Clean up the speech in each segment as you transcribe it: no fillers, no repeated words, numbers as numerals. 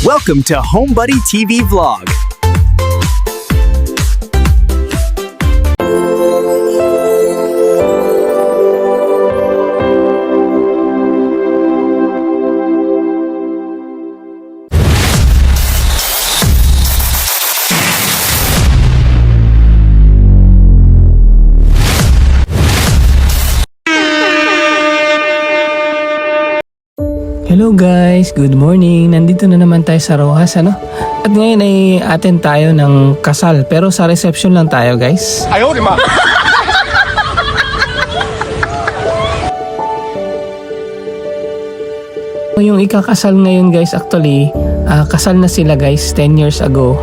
Welcome to HomeBuddy TV Vlog. Hello guys, good morning. Nandito na naman tayo sa Rojas, ano? At ngayon ay attend tayo ng kasal, pero sa reception lang tayo, guys. Ayaw, di ma! Yung ikakasal ngayon, guys, actually, kasal na sila, guys, 10 years ago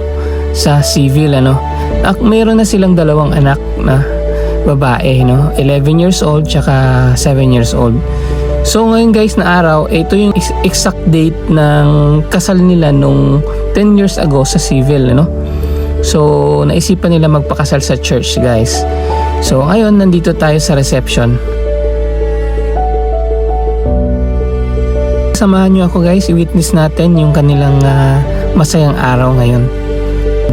sa civil, ano? Mayroon na silang dalawang anak na babae, no? 11 years old, tsaka 7 years old. So ngayon guys na araw, ito yung exact date ng kasal nila nung 10 years ago sa civil, ano? So naisipan nila magpakasal sa church, guys. So ngayon nandito tayo sa reception. Samahan nyo ako guys, i-witness natin yung kanilang masayang araw ngayon.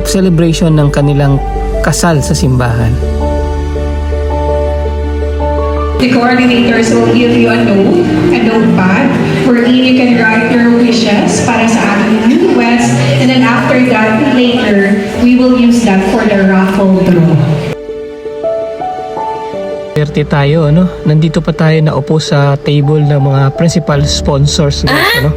Celebration ng kanilang kasal sa simbahan. The coordinators will give you a notepad, wherein you can write your wishes para sa ating newlyweds, and then after that, later, we will use that for the raffle draw. Swerte tayo, ano? Nandito pa tayo naupo sa table ng mga principal sponsors, guys, ano?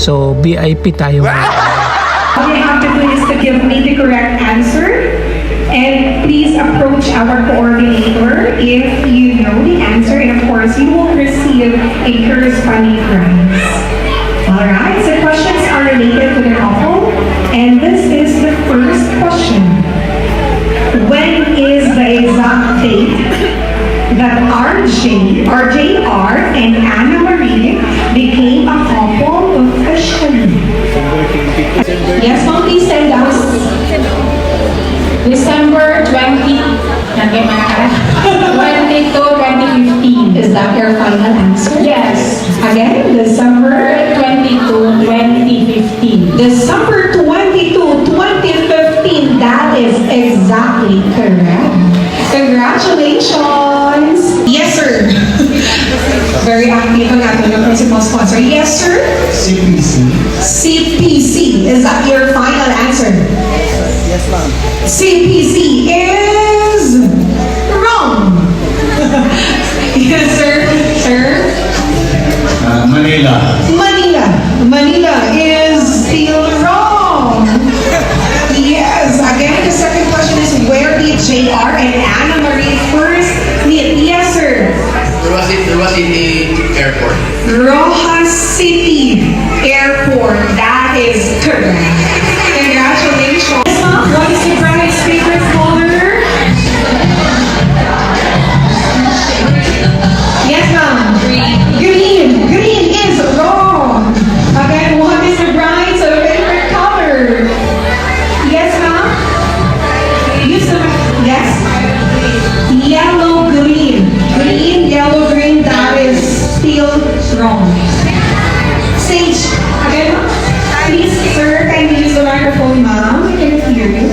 So, VIP tayo. All you have to do is to give me the correct answer. And please approach our coordinator if you know the answer, and of course, you will receive a corresponding prize. Alright, so questions are related to the raffle, and this is the first question. When is the exact date that RJR and Anna Marie became a couple officially? Yes, ma'am, please send us. December 22, 2015. Is that your final answer? Yes. Again, December 22, 2015. December 22, 2015. That is exactly correct. Congratulations. Yes, sir. Very active ang ating principal sponsor. Yes, sir. CPC. CPC. Is that your final answer? Yes, ma'am. CPC is wrong. Yes, sir. Sir? Manila. Manila is still wrong. Yes. Again, the second question is, where did JR and Anna Marie first meet? Yes, sir. Rojas City Airport. Rojas City Airport. That is correct. Congratulations. What is your bride's favorite color? Yes, ma'am. Green. Green is wrong. Again, what is your bride's favorite color? Yes, ma'am. Yes. Yellow, green. Green, yellow, green. That is still wrong. Sage. Again, please, sir, can you use the microphone, ma'am? We can hear you.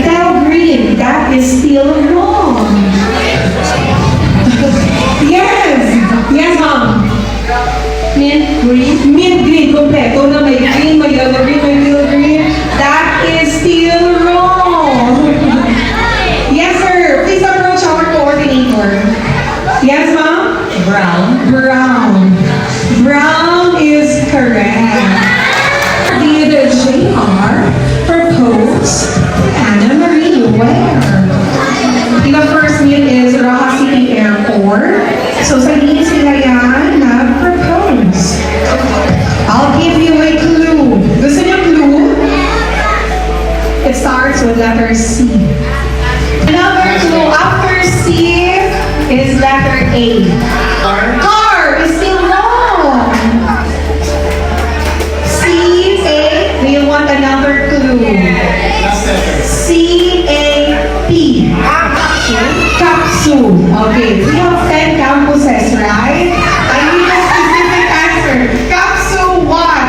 Tell green. That is still wrong. Yes. Yes, ma'am. Mint green. Mint green. Kompleto na may green, may yellow green, may teal green. That is still wrong. Yes, sir. Please approach our coordinator. Yes, ma'am? Brown. Brown. Brown is correct. Did JR propose Anna Marie where? The first meet is Rojas City Airport. So sa linis sila yan nag-propose. I'll give you a clue. Gusto niyo clue? It starts with letter C. Another clue after C is letter A. Car is still wrong. C-A, do you want another clue? C-A-P. Capsule. Okay, we have 10 campuses, right? I need a specific answer. Capsule what?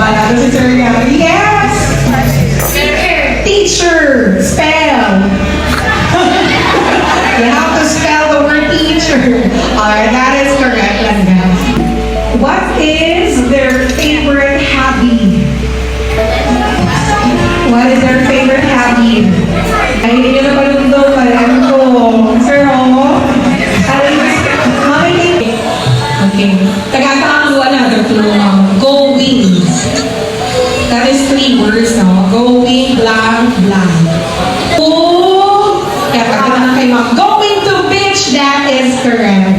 Bala ko si Sir Gary. Yes! Teacher! Spell! You have to spell the word teacher. Alright, that is correct lang, guys. What is their favorite hobby? What is their favorite hobby? Ay, hindi nyo na palundong alam ko. Sir Homo? Okay. Tagatang another clue. Going. That is 3 words, no? Going, blank, blank. Oh! Kaya pagkala na kay ma'am. Going to beach, that is correct.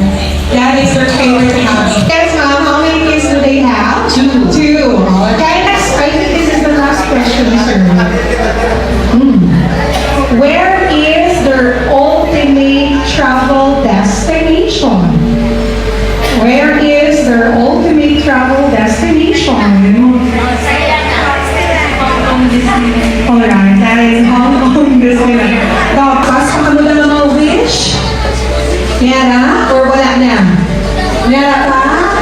That is their favorite hobby. Yes, ma'am, how many kids do they have? 2. 2. Okay, next, I think this is the last question, sir. Where is their ultimate travel destination? Where is their ultimate travel destination? Alright, that is Hong Kong, Disneyland. Tapos, ano na mga wish? Meron? Or wala na? Meron pa?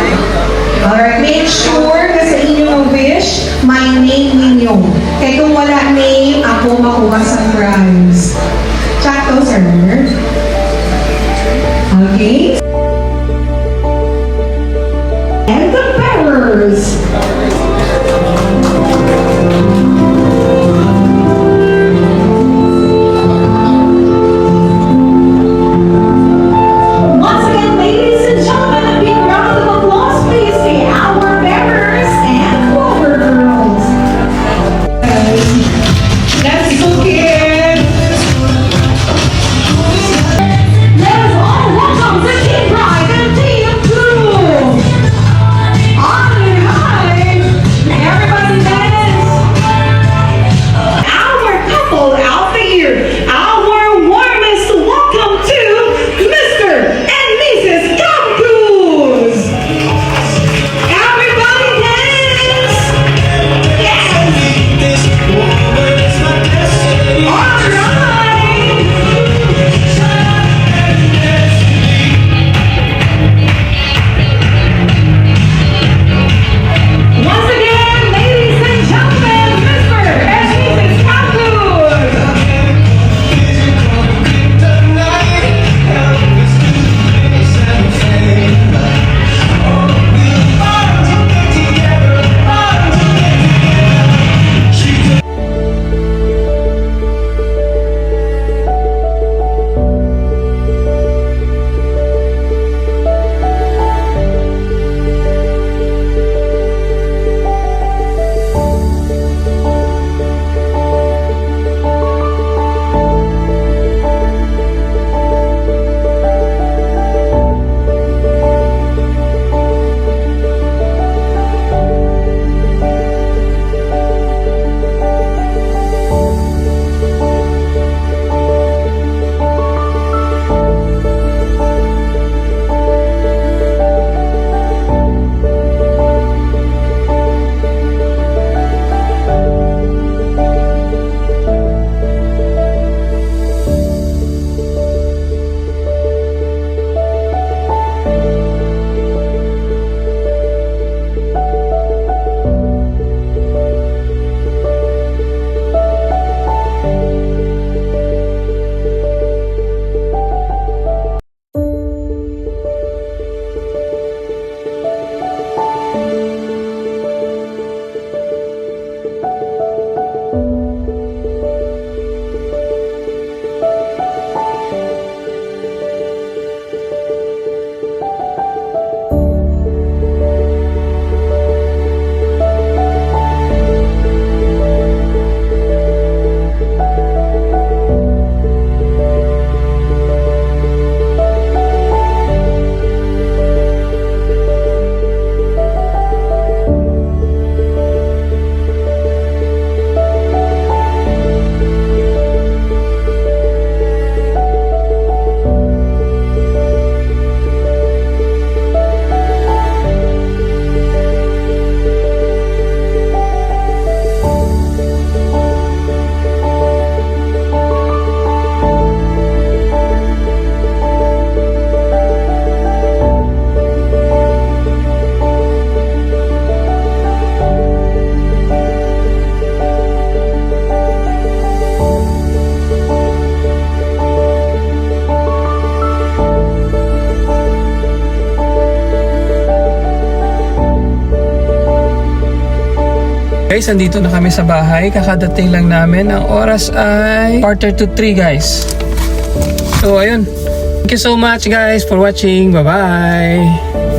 Alright, make sure na sa inyong wish, may name ninyo. Kaya kung wala name, ako makuha sa prize. Chat to, sir. Okay. And the bearers. Once again, ladies and gentlemen, a big round of applause, please, to our bearers and Clover Girls. That's so cute. Let us all welcome the Team Bride and Team Blue. Hi, everybody dance. Guys, andito na kami sa bahay. Kakadating lang namin. Ang oras ay 2:45 guys. So, ayun. Thank you so much guys for watching. Bye-bye.